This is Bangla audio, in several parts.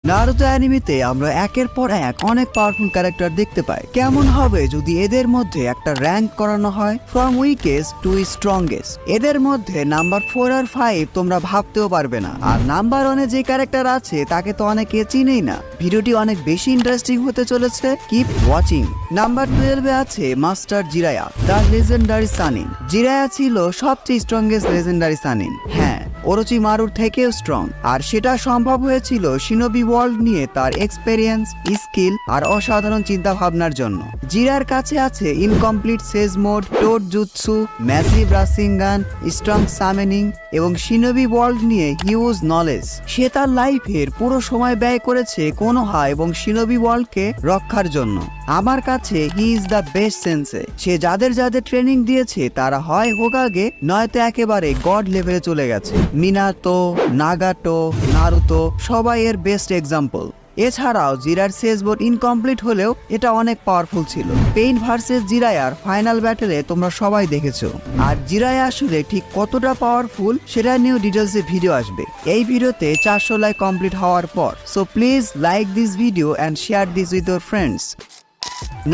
নারুতো অ্যানিমেতে আমরা একের পর এক অনেক পাওয়ারফুল ক্যারেক্টার দেখতে পাই। কেমন হবে যদি এদের মধ্যে একটা র্যাঙ্ক করানো হয় ফ্রম উইকেস্ট টু স্ট্রংগেস্ট। এদের মধ্যে নাম্বার 4 আর 5 তোমরা ভাবতেও পারবে না। আর নাম্বার 1-এ যে ক্যারেক্টার আছে তাকে তো অনেকে চিনেই না। ভিডিওটি অনেক বেশি ইন্টারেস্টিং হতে চলেছে, কিপ ওয়াচিং। নাম্বার 12-এ আছে মাস্টার জিরায়া, দ্য লেজেন্ডারি সানিন। জিরায়া ছিল সবচেয়ে স্ট্রংগেস্ট লেজেন্ডারি সানিন। হ্যাঁ, ওরোচিমারুর থেকেও স্ট্রং। আর সেটা সম্ভব হয়েছিল শিনোবি ওয়ার্ল্ড নিয়ে তার এক্সপেরিয়েন্স, স্কিল আর অসাধারণ চিন্তা ভাবনার জন্য। জিরার কাছে আছে incomplete sage mode, toad jutsu, massive Rasengan, strong summoning এবং শিনোবি ওয়ার্ল্ড নিয়ে হিউজ নলেজ। সে তার লাইফের পুরো সময় ব্যয় করেছে কোনোহা এবং শিনোবি ওয়ার্ল্ডকে রক্ষার জন্য। আমার কাছে হি ইজ দ্য বেস্ট সেন্সে। সে যাদের যাদের ট্রেনিং দিয়েছে তারা হয় হোকাগে নয়তো একেবারে গড লেভেলে চলে গেছে। মিনাতো, নাগাটো, নারুতো সবাই এর বেস্ট এক্সাম্পল। এছাড়াও জিরার সেজ বোর্ড ইনকমপ্লিট হলেও এটা অনেক পাওয়ারফুল ছিল। পেইন ভার্সেস জিরায়ার ফাইনাল ব্যাটেলে তোমরা সবাই দেখেছো। আর জিরায়া আসলে ঠিক কতটা পাওয়ারফুল সেটা নিয়েও ডিটেলসে ভিডিও আসবে। এই ভিডিওতে 400 লাইক কমপ্লিট হওয়ার পর। So please like this video and share this with your friends.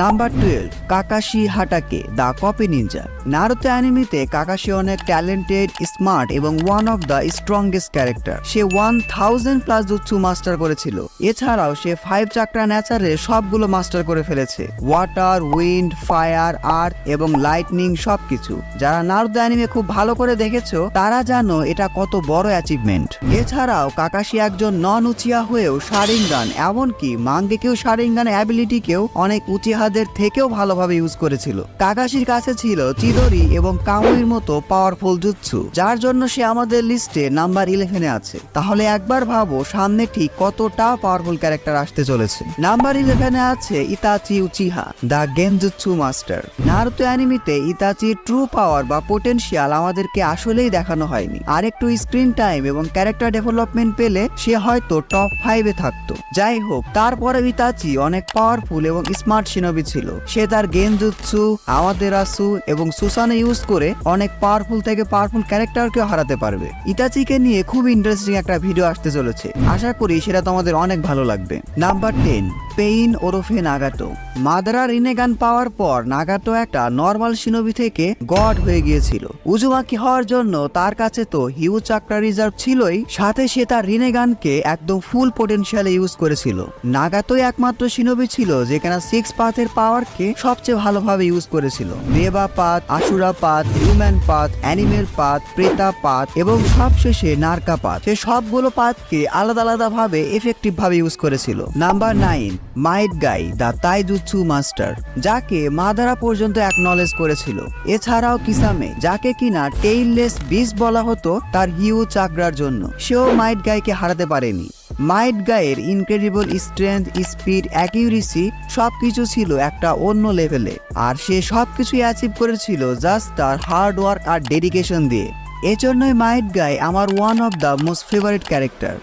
Number 12, Kakashi Hatake, the copy ninja. Naruto অ্যানিমেতে কাকাশি অনেক ট্যালেন্টেড, স্মার্ট এবং one of the strongest character. সে 1000+ জুৎসু মাস্টার করেছিল। এছাড়াও সে 5 চাকরা নেচারের সবগুলো মাস্টার করে ফেলেছে। ওয়াটার, উইন্ড, ফায়ার, আর্থ এবং লাইটনিং সবকিছু। যারা নারুতো অ্যানিমে খুব ভালো করে দেখেছো তারা জানো এটা কত বড় অ্যাচিভমেন্ট। এছাড়াও কাকাশি একজন নন উচিয়া হয়েও শারিঙ্গান, এমনকি মাঙ্গেকেও শারিঙ্গান অ্যাবিলিটিকেও অনেক উচিহাদের থেকেও ভালোভাবে ইউজ করেছিল। কাকাশির কাছে ছিল চিদরি এবং কামুইর মতো পাওয়ারফুল জুৎসু, যার জন্য সে আমাদের লিস্টে নাম্বার 11-এ আছে। তাহলে একবার ভাবো সামনে ঠিক কতটা পাওয়ারফুল ক্যারেক্টার আসতে চলেছে। নাম্বার 11-এ আছে Itachi Uchiha, the genjutsu master. Naruto অ্যানিমেতে ইতাচির ট্রু পাওয়ার বা পোটেনশিয়াল আমাদেরকে আসলেই দেখানো হয়নি। আর একটু স্ক্রিন টাইম এবং ক্যারেক্টার ডেভেলপমেন্ট পেলে সে হয়তো টপ 5-এ থাকতো। যাই হোক, তারপরে ইতাচি অনেক পাওয়ারফুল এবং স্মার্ট শিনোবি ছিল। সে তার গেনজুৎসু, আমাদেরাসু এবং সুসানে ইউজ করে অনেক পাওয়ারফুল থেকে পাওয়ারফুল ক্যারেক্টারকেও হারাতে পারবে। ইতাচিকে নিয়ে খুব ইন্টারেস্টিং একটা ভিডিও আসতে চলেছে। আশা করি সেটা তোমাদের অনেক ভালো লাগবে। নাম্বার 10, পেইন ওরফে নাগাটো। মাদারা রিনেগান পাওয়ার পর নাগাটো একটা নর্মাল শিনোবি থেকে গড হয়ে গিয়েছিল। উজুমাকি হওয়ার জন্য তার কাছে তো হিউজ চাকরা রিজার্ভ ছিলই, সাথে সে তার রিনেগানকে একদম ফুল পোটেনশিয়ালে ইউজ করেছিল। নাগাতোই একমাত্র শিনোবি ছিল যেখানে 6 পাথের পাওয়ারকে সবচেয়ে ভালোভাবে ইউজ করেছিল। Deva path, Asura path, human path, animal path, Preta path এবং সবশেষে নারকা পাথ। সে সবগুলো পাথকে আলাদা আলাদা ভাবে এফেক্টিভ ভাবে ইউজ করেছিল। Number 9, Might Guy, the taijutsu master, যাকে মাদারা পর্যন্ত অ্যাকনলেজ করেছিল। এছাড়াও কিসামে, যাকে কিনা টেইললেস বিস্ট বলা হতো তার হিউজ চাকরার জন্য, সেও মাইট গাইকে হারাতে পারেনি। মাইট গায়ের ইনক্রেডিবল স্ট্রেংথ, স্পিড, অ্যাকিউরেসি সবকিছু ছিল একটা অন্য লেভেলে। আর সে সবকিছুই অ্যাচিভ করেছিল জাস্ট তার হার্ড ওয়ার্ক আর ডেডিকেশন দিয়ে। এজন্যই মাইট গাই আমার one of the most favourite character.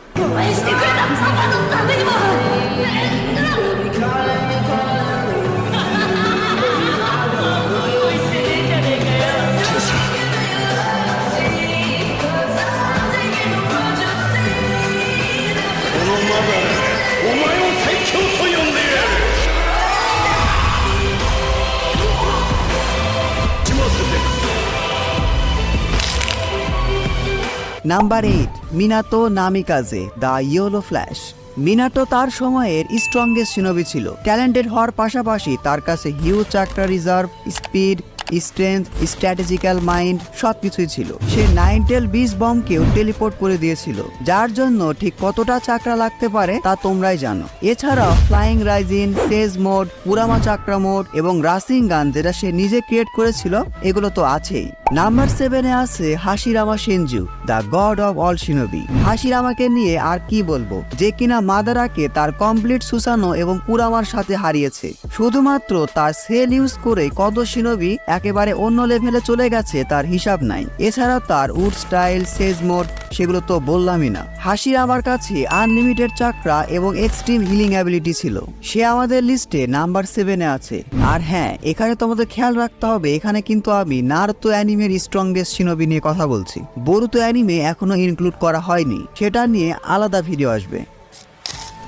Number 8, Minato নামিকাজে, the yellow flash. Minato তার সময়ের স্ট্রংগেস্ট শিনোবি ছিল। ট্যালেন্টেড হওয়ার পাশাপাশি তার কাছে huge chakra reserve, speed, strength, strategical mind সবকিছুই ছিল। সে 9 বিস বমকেও টেলিপোর্ট করে দিয়েছিল, যার জন্য ঠিক কতটা চাকরা লাগতে পারে তা তোমরাই জানো। এছাড়াও ফ্লাইং রাইজিন, সেজ মোড, পুরামা চাকরা মোড এবং রাসিং গান যেটা সে নিজে ক্রিয়েট করেছিল এগুলো তো আছেই। নাম্বার 7-এ আছে Hashirama Senju, the god of all shinobi. হাশিরামাকে নিয়ে আর কি বলবো, যে কিনা মাদারাকে তার কমপ্লিট সুসানো এবং পুরামার সাথে হারিয়েছে। শুধুমাত্র তার সেল ইউজ করে কত শিনোবি একেবারে অন্য লেভেলে চলে গেছে তার হিসাব নাই। এছাড়া তার উড স্টাইল, সেজ মোড সেগুলো তো বললামই না। হাশিরামার কাছে আনলিমিটেড চাকরা এবং এক্সট্রিম হিলিং অ্যাবিলিটি ছিল। সে আমাদের লিস্টে নাম্বার 7-এ আছে। আর হ্যাঁ, এখানে তোমাদের খেয়াল রাখতে হবে, এখানে কিন্তু আমি নারুতো অ্যানিমের স্ট্রংগেস্ট শিনোবি নিয়ে কথা বলছি। বোরুতো অ্যানিমে এখনো ইনক্লুড করা হয়নি, সেটা নিয়ে আলাদা ভিডিও আসবে।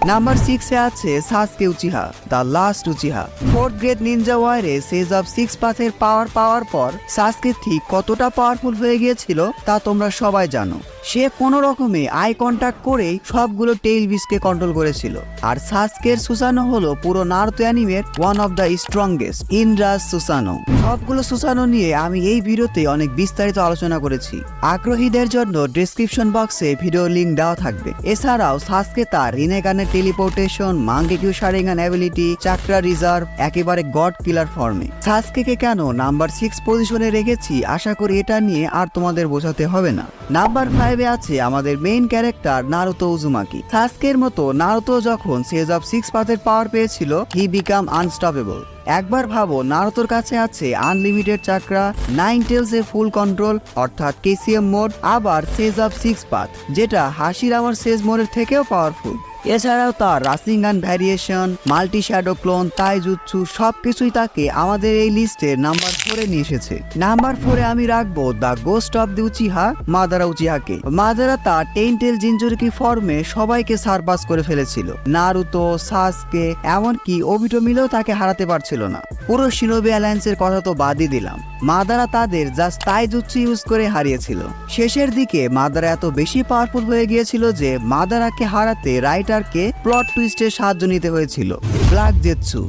নাম্বার 6 এ আছে Sasuke Uchiha, the last Uchiha. 4th grade ninja ওয়ারে সেজ অফ 6 পাথের পাওয়ার পাওয়ার পর সাসকে ঠিক কতটা পাওয়ারফুল হয়ে গিয়েছিল তা তোমরা সবাই জানো। সে কোনো রকমে আই কন্ট্যাক্ট করেই সবগুলো টেইল বিস্টকে কন্ট্রোল করেছিল। আর সাসকের সুসানো হলো পুরো নারুতো অ্যানিমের one of the strongest Indra's Susanoo. সবগুলো সুসানো নিয়ে আমি এই ভিডিওতে অনেক বিস্তারিত আলোচনা করেছি। আগ্রহীদের জন্য ডেসক্রিপশন বক্সে ভিডিও লিংক দেওয়া থাকবে। এছাড়াও সাসকে তার রিনেগানের টেলিপোর্টেশন, মাঙ্গেকিউ শারিঙ্গান অ্যাবিলিটি, চাকরা রিজার্ভ একেবারে গড কিলার ফর্মে। সাসকেকে কেন নাম্বার 6 পজিশনে রেখেছি আশা করি এটা নিয়ে আর তোমাদের বোঝাতে হবে না। নাম্বার 5 এ আছে আমাদের মেইন ক্যারেক্টার নারুতো উজুমাকি। সাসকের মতো নারুতো যখন সেজ অফ 6 পাথের পাওয়ার পেয়েছিল হি বিকাম আনস্টপেবল। একবার ভাবো নারুতোর কাছে আছে unlimited চাকরা, 9 tells a full control অর্থাৎ কেসিএম মোড, আবার সেজ অফ 6 পাথ যেটা হাশিরামার সেজ মোডের থেকেও পাওয়ারফুল। এছাড়াও তার রাসিঙ্গান ভ্যারিয়েশন, মাল্টি শ্যাডো ক্লোন, তাইজুৎসু সবকিছুই তাকে আমাদের এই লিস্টে নাম্বার 4 এ নিয়ে এসেছে। নাম্বার 4 এ আমি রাখবো the ghost of the Uchiha, Madara উচিহাকে। মাদারা তার টেইল জিনচুরিকি ফর্মে সবাইকে সারপাস করে ফেলেছিল। নারুতো, সাসকে এমনকি ওবিটো মিলেও তাকে হারাতে পারছিল না। পুরো শিনোবি অ্যালায়েন্সের কথা তো বাদই দিলাম, মাদারা তাদের জাস্ট তাইজুৎসু ইউজ করে হারিয়েছিল। শেষের দিকে মাদারা এত বেশি পাওয়ারফুল হয়ে গিয়েছিল যে মাদারাকে হারাতে রাইটারকে প্লট টুইস্টের সাহায্য নিতে হয়েছিল। Black Zetsu,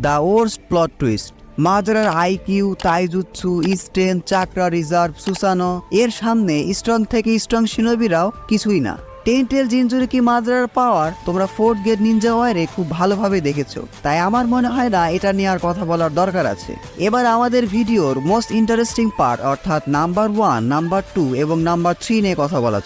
the worst plot twist. মাদারার IQ, taijutsu, strength, chakra reserve, Susanoo এর সামনে স্ট্রং থেকে স্ট্রং শিনোবিরাও কিছুই না। টেল জিনচুরিকি মাদারার পাওয়ার তোমরা 4th গ্রেড নিনজা ওয়ারে খুব ভালোভাবে দেখেছো, তাই আমার মনে হয় না এটা নিয়ে আর কথা বলার দরকার আছে। এবার আমাদের ভিডিওর মোস্ট ইন্টারেস্টিং পার্ট অর্থাৎ নাম্বার 1, নাম্বার 2 এবং নাম্বার 3 নিয়ে কথা বলা